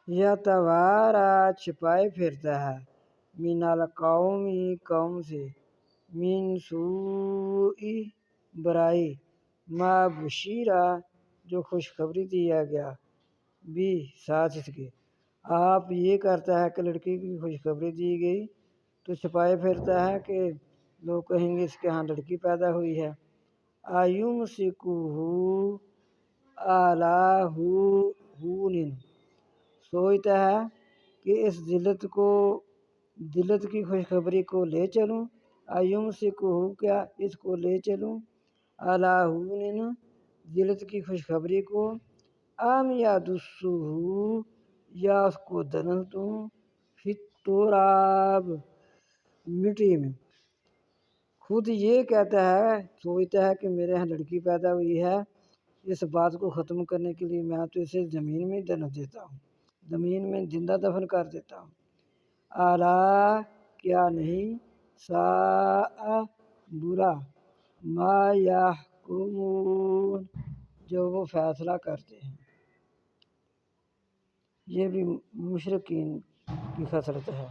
یا توارا چھپائے پھرتا ہے، من القومی قوم سے، من سوء برائی، ما بشیرہ جو خوشخبری دیا گیا، بھی ساتھ اس کے۔ آپ یہ کرتا ہے کہ لڑکی کی خوشخبری دی گئی تو چھپائے پھرتا ہے کہ لوگ کہیں گے اس کے ہاں لڑکی پیدا ہوئی ہے۔ ایمسکہ علی ہون، سوچتا ہے کہ اس ذلت کی خوشخبری کو لے چلوں، ایمسکہ کیا اس کو لے چلوں، علی ہون ذلت کی خوشخبری کو، ام یدسہ یا اس کو دنس دوں، فی التراب مٹی میں۔ خود یہ کہتا ہے، سوچتا ہے کہ میرے ہاں لڑکی پیدا ہوئی ہے، اس بات کو ختم کرنے کے لیے میں تو اسے زمین میں دفن دیتا ہوں، زمین میں زندہ دفن کر دیتا ہوں۔ الا کیا نہیں، ساء برا، ما یحکمون جو وہ فیصلہ کرتے ہیں۔ یہ بھی مشرکین کی خصلت ہے۔